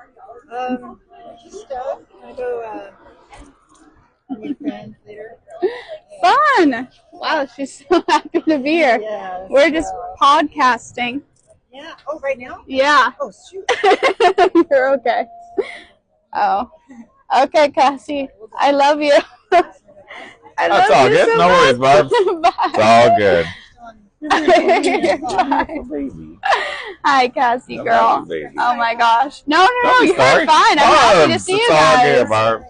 [SPEAKER 3] Stuff. I go meet friends later.
[SPEAKER 1] Fun. Wow, she's so happy to be here.
[SPEAKER 3] Yeah,
[SPEAKER 1] we're just podcasting.
[SPEAKER 3] Yeah. Oh, right now?
[SPEAKER 1] Yeah.
[SPEAKER 3] Oh, shoot.
[SPEAKER 1] You're okay. Oh. Okay, Cassie. I love you.
[SPEAKER 2] That's all good. So no worries, Barb. It's all good.
[SPEAKER 1] Hi, Cassie, girl. Oh my gosh. No, you're fine. I'm happy to see you
[SPEAKER 2] guys.
[SPEAKER 1] It's
[SPEAKER 2] all good, Barb.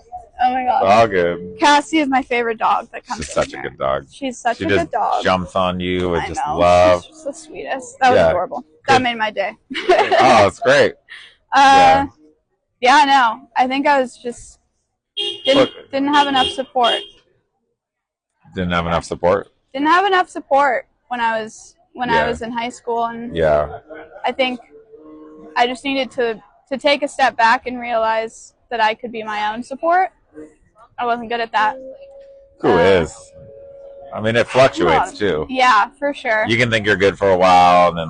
[SPEAKER 1] Oh my gosh.
[SPEAKER 2] It's all good.
[SPEAKER 1] Cassie is my favorite dog that comes.
[SPEAKER 2] She's such a good dog.
[SPEAKER 1] She's such a good dog.
[SPEAKER 2] She just jumps on you with just love.
[SPEAKER 1] She's the sweetest. That was adorable. That made my day.
[SPEAKER 2] Oh, it's great.
[SPEAKER 1] Yeah, no. I think I was just didn't have enough support.
[SPEAKER 2] Didn't have enough support?
[SPEAKER 1] Didn't have enough support when I was in high school, and I think I just needed to take a step back and realize that I could be my own support. I wasn't good at that.
[SPEAKER 2] Who is? I mean, it fluctuates too.
[SPEAKER 1] Yeah, for sure.
[SPEAKER 2] You can think you're good for a while, and then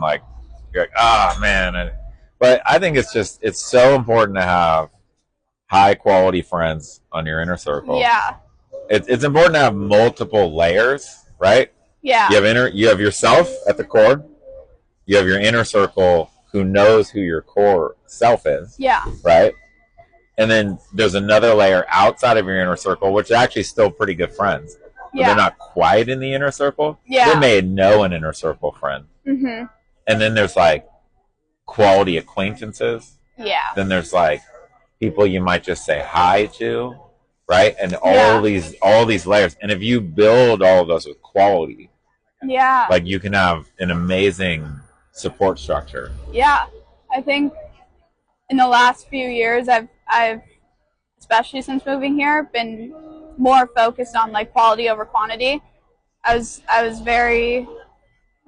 [SPEAKER 2] you're like, oh man. But I think it's so important to have high quality friends on your inner circle.
[SPEAKER 1] Yeah.
[SPEAKER 2] It's important to have multiple layers, right?
[SPEAKER 1] Yeah.
[SPEAKER 2] You have yourself at the core. You have your inner circle who knows who your core self is.
[SPEAKER 1] Yeah.
[SPEAKER 2] Right? And then there's another layer outside of your inner circle, which is actually still pretty good friends. But they're not quite in the inner circle.
[SPEAKER 1] Yeah.
[SPEAKER 2] They may know an inner circle friend.
[SPEAKER 1] Mm-hmm.
[SPEAKER 2] And then there's quality acquaintances.
[SPEAKER 1] Yeah.
[SPEAKER 2] Then there's people you might just say hi to, right? And all these layers. And if you build all of those with quality, you can have an amazing support structure. Yeah.
[SPEAKER 1] I think in the last few years I've especially since moving here been more focused on quality over quantity. I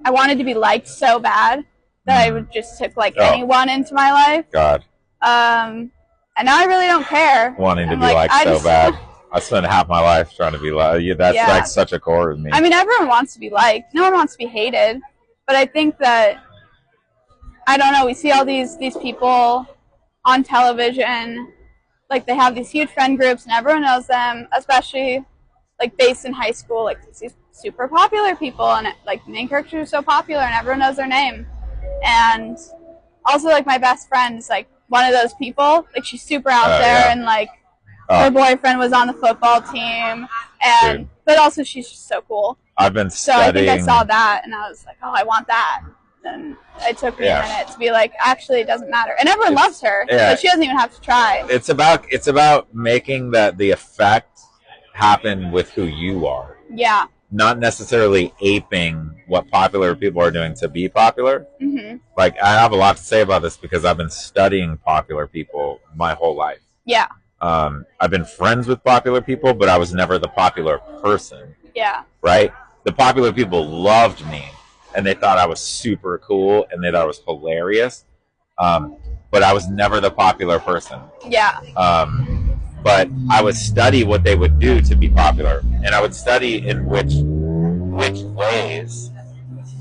[SPEAKER 1] wanted to be liked so bad that I would just took anyone into my life.
[SPEAKER 2] God.
[SPEAKER 1] And now I really don't care.
[SPEAKER 2] Wanting to be liked so bad. I spent half my life trying to be liked. That's such a core of me.
[SPEAKER 1] I mean, everyone wants to be liked. No one wants to be hated. But I think that I don't know, we see all these people on television, like they have these huge friend groups and everyone knows them, especially like based in high school, like these super popular people, and like the main characters are so popular and everyone knows their name. And also, like, my best friend is like one of those people, like she's super out there,
[SPEAKER 2] yeah.
[SPEAKER 1] and like her boyfriend was on the football team, and
[SPEAKER 2] Dude.
[SPEAKER 1] but also she's just so cool.
[SPEAKER 2] I've been
[SPEAKER 1] So
[SPEAKER 2] studying.
[SPEAKER 1] I think I saw that and I was like, oh, I want that. And it took me a minute to be like, actually, it doesn't matter. And everyone loves her, but she doesn't even have to try.
[SPEAKER 2] It's about making the effect happen with who you are.
[SPEAKER 1] Yeah.
[SPEAKER 2] Not necessarily aping what popular people are doing to be popular.
[SPEAKER 1] Mm-hmm.
[SPEAKER 2] Like, I have a lot to say about this because I've been studying popular people my whole life.
[SPEAKER 1] Yeah.
[SPEAKER 2] I've been friends with popular people, but I was never the popular person.
[SPEAKER 1] Yeah.
[SPEAKER 2] Right? The popular people loved me, and they thought I was super cool, and they thought I was hilarious. But I was never the popular person.
[SPEAKER 1] Yeah.
[SPEAKER 2] But I would study what they would do to be popular, and I would study in which ways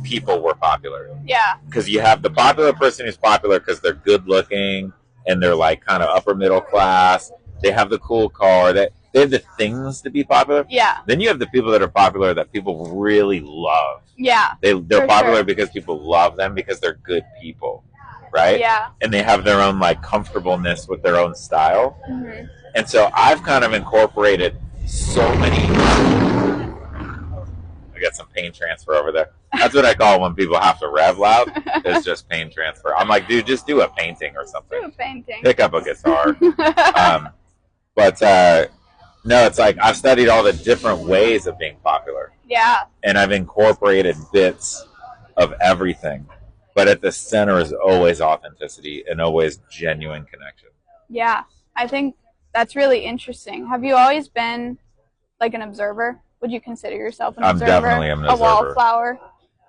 [SPEAKER 2] people were popular.
[SPEAKER 1] Yeah.
[SPEAKER 2] Because you have the popular person who's popular because they're good looking and they're like kind of upper middle class. They have the cool car. They have the things to be popular.
[SPEAKER 1] Yeah.
[SPEAKER 2] Then you have the people that are popular that people really love.
[SPEAKER 1] Yeah.
[SPEAKER 2] They're popular because people love them because they're good people, right?
[SPEAKER 1] Yeah.
[SPEAKER 2] And they have their own like comfortableness with their own style.
[SPEAKER 1] Mm-hmm.
[SPEAKER 2] And so I've kind of incorporated so many. I got some pain transfer over there. That's what I call when people have to rev loud. It's just pain transfer. I'm like, dude, just do a painting or something.
[SPEAKER 1] Do a painting.
[SPEAKER 2] Pick up a guitar. But no, it's like I've studied all the different ways of being popular.
[SPEAKER 1] Yeah.
[SPEAKER 2] And I've incorporated bits of everything. But at the center is always authenticity and always genuine connection.
[SPEAKER 1] Yeah. I think that's really interesting. Have you always been like an observer? Would you consider yourself an observer?
[SPEAKER 2] I'm definitely an observer.
[SPEAKER 1] A wallflower?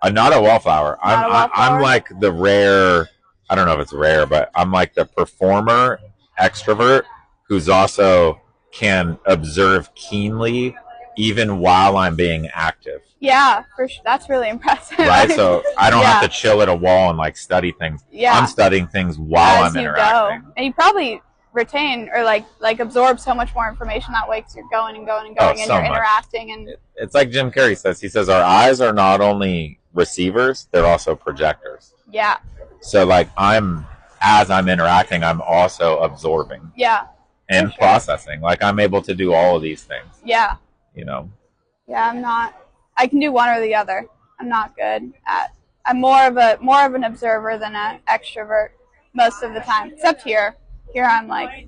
[SPEAKER 2] Not a wallflower.
[SPEAKER 1] Not a wallflower?
[SPEAKER 2] I'm like the rare, I don't know if it's rare, but I'm like the performer extrovert who's also can observe keenly even while I'm being active.
[SPEAKER 1] Yeah, for sure. That's really impressive.
[SPEAKER 2] Right? So I don't have to chill at a wall and like study things.
[SPEAKER 1] Yeah.
[SPEAKER 2] I'm studying things while
[SPEAKER 1] As
[SPEAKER 2] I'm
[SPEAKER 1] you
[SPEAKER 2] interacting.
[SPEAKER 1] go. And you probably retain or like absorb so much more information that way because you're going and going and going and
[SPEAKER 2] so
[SPEAKER 1] you're
[SPEAKER 2] much.
[SPEAKER 1] interacting. And
[SPEAKER 2] It's like Jim Carrey says. He says our eyes are not only receivers, they're also projectors.
[SPEAKER 1] yeah.
[SPEAKER 2] So like as I'm interacting, I'm also absorbing.
[SPEAKER 1] Yeah.
[SPEAKER 2] And processing. Like I'm able to do all of these things.
[SPEAKER 1] Yeah.
[SPEAKER 2] You know?
[SPEAKER 1] Yeah, I can do one or the other. I'm not good at, I'm more of an observer than an extrovert most of the time. Except here. Here I'm like,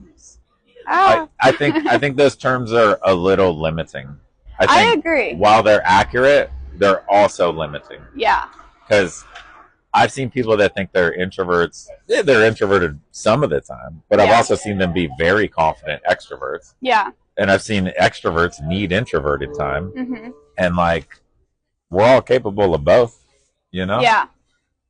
[SPEAKER 2] I think those terms are a little limiting.
[SPEAKER 1] I agree.
[SPEAKER 2] While they're accurate, they're also limiting.
[SPEAKER 1] Yeah.
[SPEAKER 2] Because I've seen people that think they're introverts. Yeah, they're introverted some of the time, but I've also seen them be very confident extroverts.
[SPEAKER 1] Yeah.
[SPEAKER 2] And I've seen extroverts need introverted time.
[SPEAKER 1] Mm-hmm.
[SPEAKER 2] And like, we're all capable of both, you know?
[SPEAKER 1] Yeah.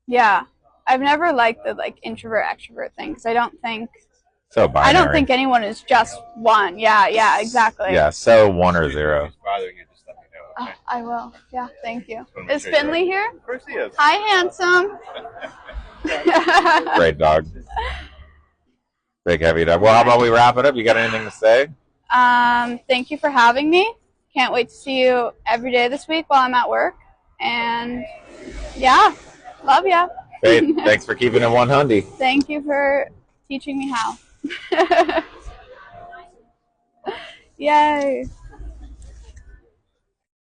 [SPEAKER 1] Yeah. I've never liked the like introvert extrovert thing because I don't think anyone is just one. Yeah, exactly.
[SPEAKER 2] Yeah, so 1 or 0.
[SPEAKER 4] If bothering you, just let me know. Okay?
[SPEAKER 1] I will. Yeah, thank you.
[SPEAKER 4] Wanna make
[SPEAKER 1] Is
[SPEAKER 4] sure you're
[SPEAKER 1] Finley here?
[SPEAKER 4] Of course he is.
[SPEAKER 1] Hi, handsome.
[SPEAKER 2] Great dog. Big heavy dog. Well, how about we wrap it up? You got anything to say?
[SPEAKER 1] Thank you for having me. Can't wait to see you every day this week while I'm at work. And yeah, love ya.
[SPEAKER 2] Great. Thanks for keeping it 100.
[SPEAKER 1] Thank you for teaching me how. Yay.